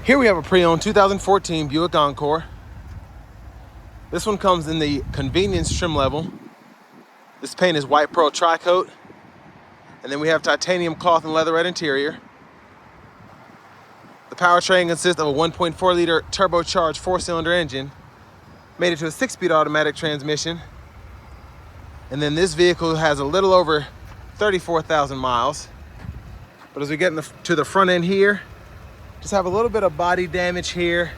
Here we have a pre-owned 2014 Buick Encore. This one comes in the convenience trim level. This paint is white pearl tricoat. And then we have titanium cloth and leatherette interior. The powertrain consists of a 1.4 liter turbocharged 4-cylinder engine, made it to a 6-speed automatic transmission. And then this vehicle has a little over 34,000 miles. But as we get to the front end here, just have a little bit of body damage here.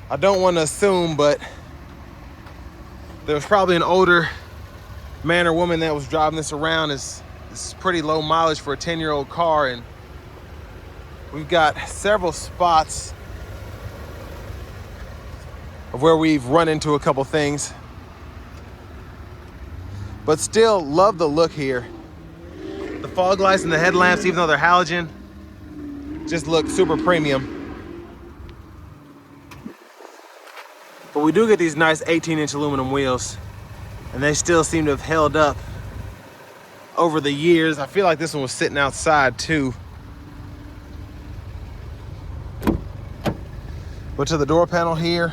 I don't want to assume, but there was probably an older man or woman that was driving this around. This is pretty low mileage for a 10-year-old car, and we've got several spots of where we've run into a couple things. But still love the look here. The fog lights and the headlamps, even though they're halogen, just look super premium. But we do get these nice 18-inch aluminum wheels, and they still seem to have held up over the years. I feel like this one was sitting outside too. But to the door panel here,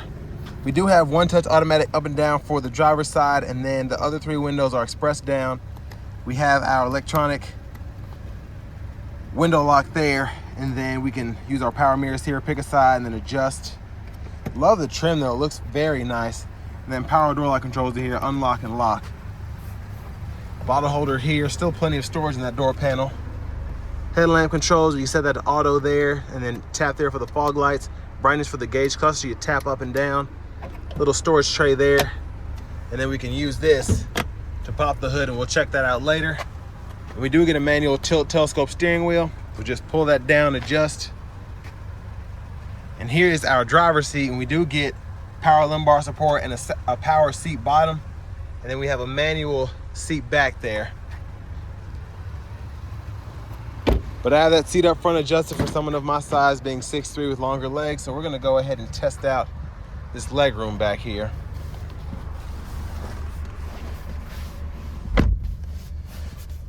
we do have one-touch automatic up and down for the driver's side, and then the other 3 windows are express down. We have our electronic window lock there, and then we can use our power mirrors here, pick a side, and then adjust. Love the trim though, it looks very nice. And then power door lock controls here, unlock and lock. Bottle holder here, still plenty of storage in that door panel. Headlamp controls, you set that to auto there, and then tap there for the fog lights. Brightness for the gauge cluster, you tap up and down. Little storage tray there. And then we can use this to pop the hood, and we'll check that out later. And we do get a manual tilt telescope steering wheel. We'll just pull that down, adjust. And here is our driver's seat, and we do get power lumbar support and a power seat bottom. And then we have a manual seat back there. But I have that seat up front adjusted for someone of my size, being 6'3" with longer legs. So we're gonna go ahead and test out this leg room back here.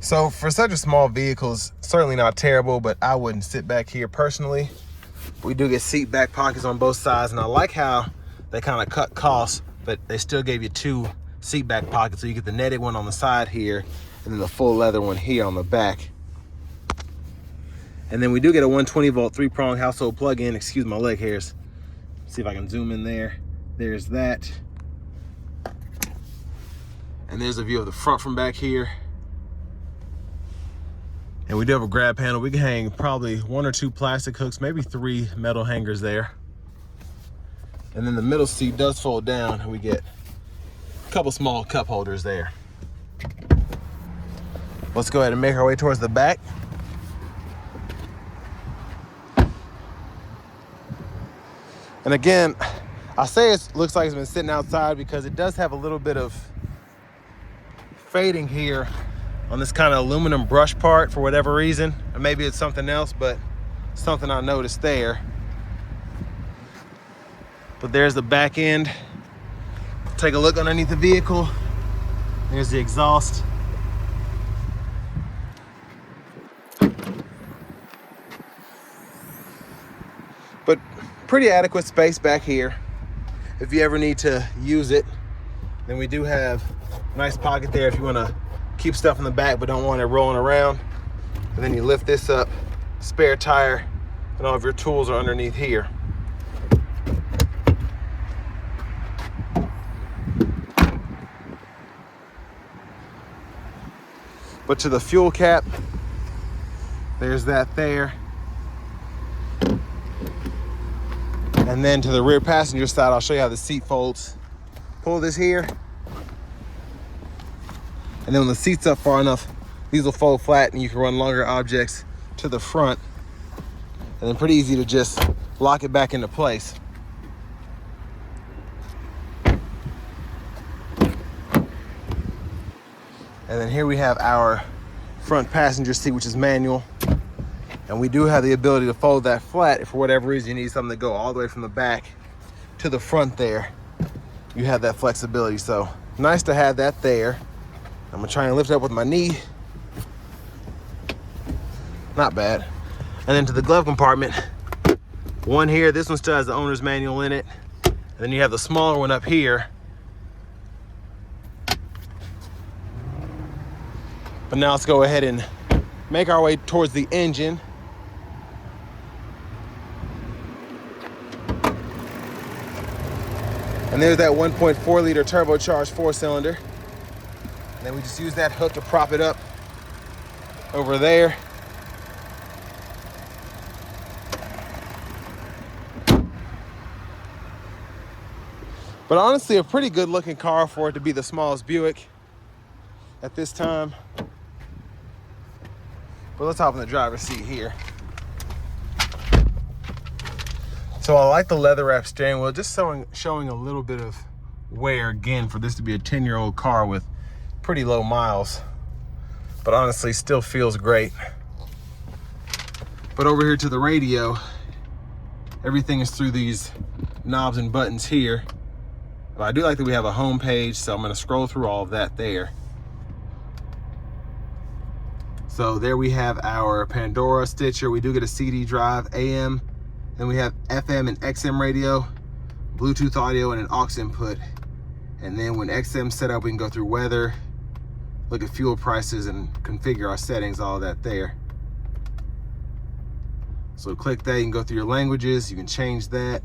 So for such a small vehicle, it's certainly not terrible, but I wouldn't sit back here personally. We do get seat back pockets on both sides, and I like how they kind of cut costs, but they still gave you 2 seat back pockets. So you get the netted one on the side here, and then the full leather one here on the back. And then we do get a 120 volt 3-prong household plug-in. Excuse my leg hairs. See if I can zoom in there. There's that. And there's a view of the front from back here. And we do have a grab panel. We can hang probably 1 or 2 plastic hooks, maybe 3 metal hangers there. And then the middle seat does fold down, and we get a couple small cup holders there. Let's go ahead and make our way towards the back. And again, I say it looks like it's been sitting outside because it does have a little bit of fading here on this kind of aluminum brush part for whatever reason. Or maybe it's something else, but something I noticed there. But there's the back end. Take a look underneath the vehicle. There's the exhaust. But pretty adequate space back here if you ever need to use it. Then we do have a nice pocket there if you want to keep stuff in the back but don't want it rolling around. And then you lift this up, spare tire, and all of your tools are underneath here. But to the fuel cap, there's that there. And then to the rear passenger side, I'll show you how the seat folds. Pull this here. And then when the seat's up far enough, these will fold flat and you can run longer objects to the front. And then pretty easy to just lock it back into place. And then here we have our front passenger seat, which is manual. And we do have the ability to fold that flat if for whatever reason you need something to go all the way from the back to the front there. You have that flexibility, so nice to have that there. I'm gonna try and lift it up with my knee. Not bad. And then to the glove compartment, One here, this one still has the owner's manual in it. And then you have the smaller one up here. But now let's go ahead and make our way towards the engine. And there's that 1.4 liter turbocharged 4-cylinder. And then we just use that hook to prop it up over there. But honestly, a pretty good looking car for it to be the smallest Buick at this time. But let's hop in the driver's seat here. So I like the leather wrap steering wheel, just showing a little bit of wear again for this to be a 10-year-old car with pretty low miles. But honestly, still feels great. But over here to the radio, everything is through these knobs and buttons here. But I do like that we have a home page, so I'm gonna scroll through all of that there. So there we have our Pandora, Stitcher. We do get a CD drive, AM. Then we have FM and XM radio, Bluetooth audio, and an aux input. And then when XM's set up, we can go through weather, look at fuel prices, and configure our settings, all of that there. So click that, you can go through your languages, you can change that.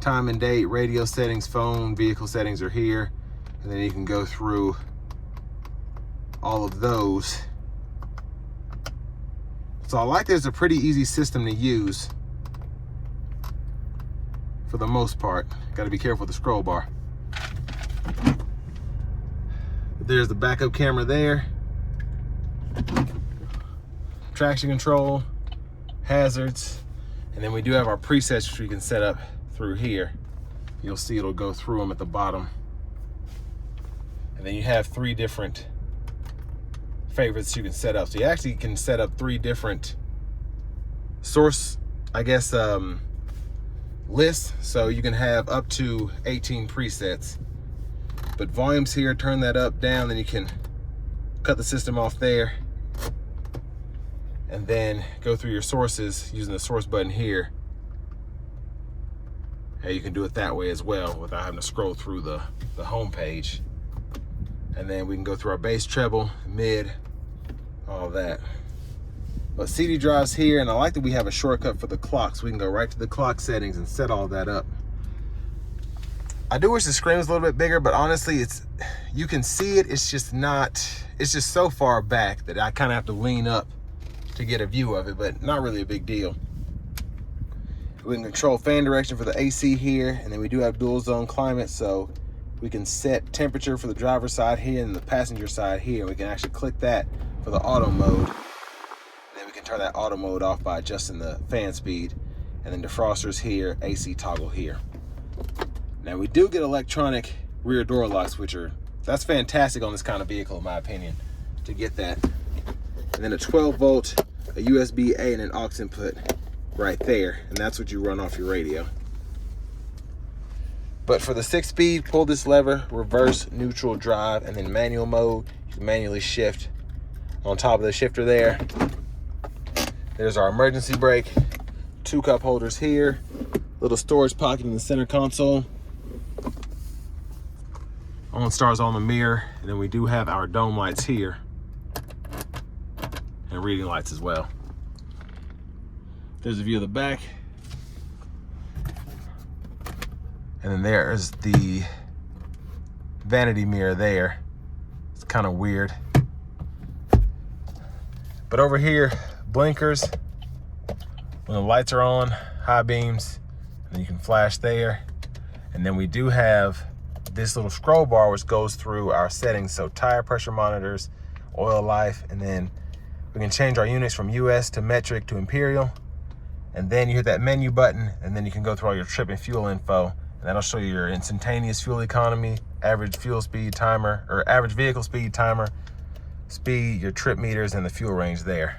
Time and date, radio settings, phone, vehicle settings are here. And then you can go through all of those. So I like that it's a pretty easy system to use for the most part. Got to be careful with the scroll bar. There's the backup camera there. Traction control, hazards, and then we do have our presets which we can set up through here. You'll see it'll go through them at the bottom. And then you have 3 different favorites you can set up. So you actually can set up 3 different source, I guess, lists. So you can have up to 18 presets. But volumes here, turn that up, down, then you can cut the system off there. And then go through your sources using the source button here. And you can do it that way as well without having to scroll through the home page. And then we can go through our bass, treble, mid, all that. But CD drives here, and I like that we have a shortcut for the clock, so we can go right to the clock settings and set all that up. I do wish the screen was a little bit bigger, but honestly, you can see it, it's just so far back that I kind of have to lean up to get a view of it, but not really a big deal. We can control fan direction for the AC here, and then we do have dual zone climate, so we can set temperature for the driver's side here and the passenger side here. We can actually click that for the auto mode. And then we can turn that auto mode off by adjusting the fan speed. And then defrosters here, AC toggle here. Now we do get electronic rear door locks, that's fantastic on this kind of vehicle in my opinion, to get that. And then a 12-volt, a USB-A, and an aux input right there, and that's what you run off your radio. But for the 6-speed, pull this lever, reverse, neutral, drive, and then manual mode. You can manually shift on top of the shifter there. There's our emergency brake, 2 cup holders here, little storage pocket in the center console. OnStar's on the mirror, and then we do have our dome lights here, and reading lights as well. There's a view of the back. And then there's the vanity mirror there. It's kind of weird. But over here, blinkers. When the lights are on, high beams, and you can flash there. And then we do have this little scroll bar which goes through our settings. So tire pressure monitors, oil life, and then we can change our units from US to metric to imperial. And then you hit that menu button, and then you can go through all your trip and fuel info. And that'll show you your instantaneous fuel economy, average fuel speed timer, or average vehicle speed timer, speed, your trip meters, and the fuel range there.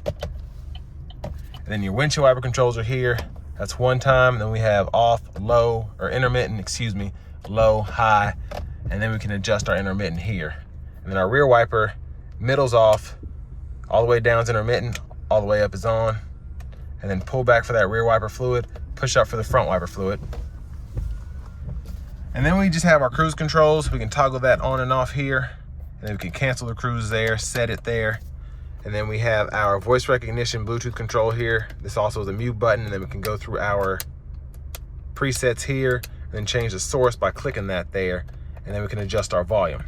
And then your windshield wiper controls are here. That's one time. And then we have off, low, or intermittent, low, high. And then we can adjust our intermittent here. And then our rear wiper, middle's off, all the way down is intermittent, all the way up is on. and then pull back for that rear wiper fluid, push up for the front wiper fluid. And then we just have our cruise controls. We can toggle that on and off here, and then we can cancel the cruise there, set it there. And then we have our voice recognition Bluetooth control here. This also is a mute button, and then we can go through our presets here and then change the source by clicking that there, and then we can adjust our volume.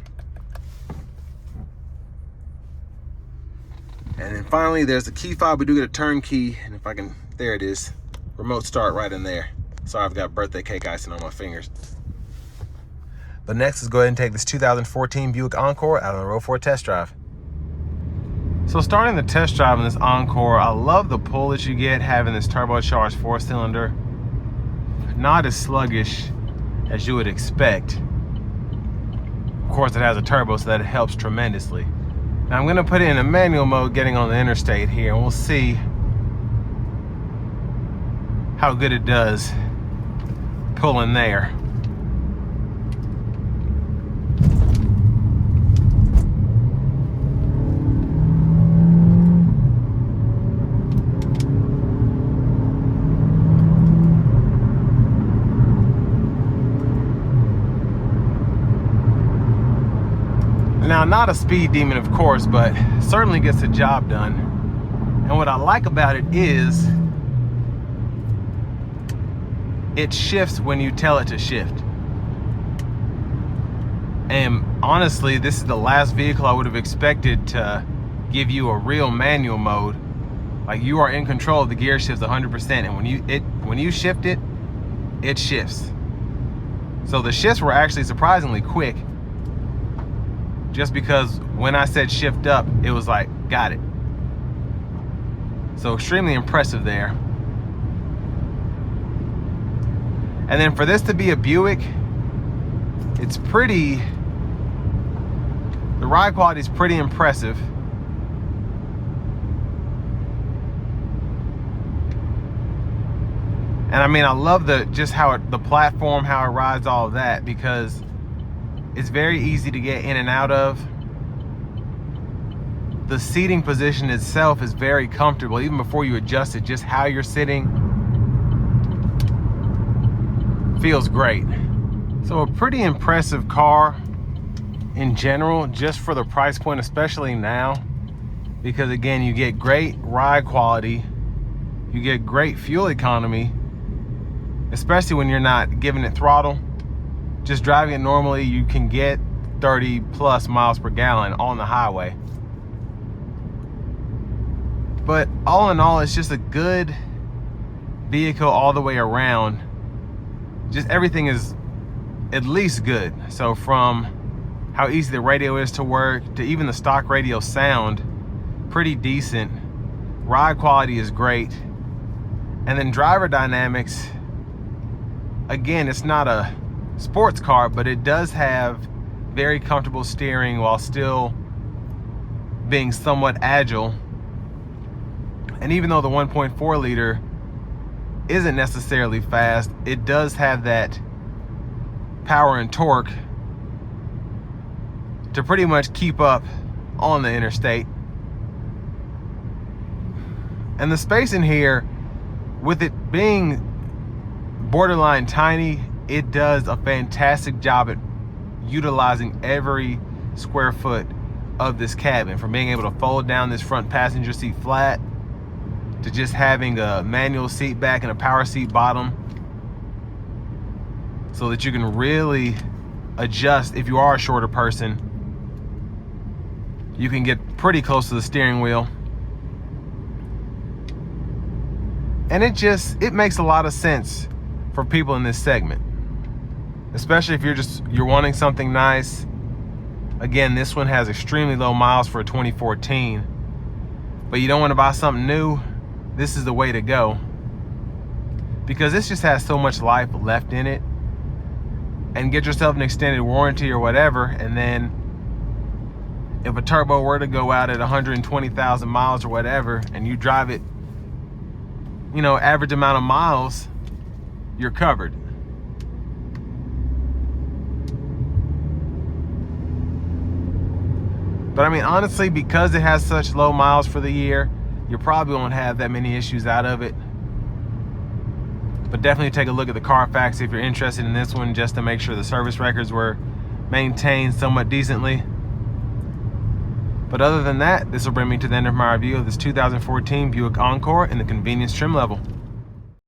And then finally, there's the key fob. We do get a turn key, and if I can, there it is. Remote start right in there. Sorry, I've got birthday cake icing on my fingers. But next, let's go ahead and take this 2014 Buick Encore out on the road for a test drive. So starting the test drive in this Encore, I love the pull that you get having this turbocharged 4-cylinder. Not as sluggish as you would expect. Of course, it has a turbo, so that helps tremendously. Now I'm gonna put it in a manual mode getting on the interstate here, and we'll see how good it does pulling there. Now, not a speed demon, of course, but certainly gets the job done. And what I like about it is it shifts when you tell it to shift. And honestly, this is the last vehicle I would have expected to give you a real manual mode. Like, you are in control of the gear shifts 100%, and when you shift it, it shifts. So the shifts were actually surprisingly quick. Just because when I said shift up, it was like, got it. So extremely impressive there. And then for this to be a Buick, it's pretty, the ride quality is pretty impressive. And I mean, I love the platform, how it rides, all of that, because it's very easy to get in and out of. The seating position itself is very comfortable, even before you adjust it. Just how you're sitting feels great. So a pretty impressive car in general, just for the price point, especially now, because again, you get great ride quality, you get great fuel economy, especially when you're not giving it throttle. Just driving it normally, you can get 30 plus miles per gallon on the highway. But all in all, it's just a good vehicle all the way around. Just everything is at least good. So from how easy the radio is to work to even the stock radio sound, pretty decent. Ride quality is great. And then driver dynamics, again, it's not a sports car, but it does have very comfortable steering while still being somewhat agile. And even though the 1.4 liter isn't necessarily fast, it does have that power and torque to pretty much keep up on the interstate. And the space in here, with it being borderline tiny, it does a fantastic job at utilizing every square foot of this cabin, from being able to fold down this front passenger seat flat to just having a manual seat back and a power seat bottom, so that you can really adjust. If you are a shorter person, you can get pretty close to the steering wheel. And it makes a lot of sense for people in this segment. Especially if you're wanting something nice. Again, this one has extremely low miles for a 2014, but you don't want to buy something new, this is the way to go, because this just has so much life left in it. And get yourself an extended warranty or whatever, and then if a turbo were to go out at 120,000 miles or whatever, and you drive it, average amount of miles, you're covered. But I mean, honestly, because it has such low miles for the year, you probably won't have that many issues out of it. But definitely take a look at the Carfax if you're interested in this one, just to make sure the service records were maintained somewhat decently. But other than that, this will bring me to the end of my review of this 2014 Buick Encore in the convenience trim level.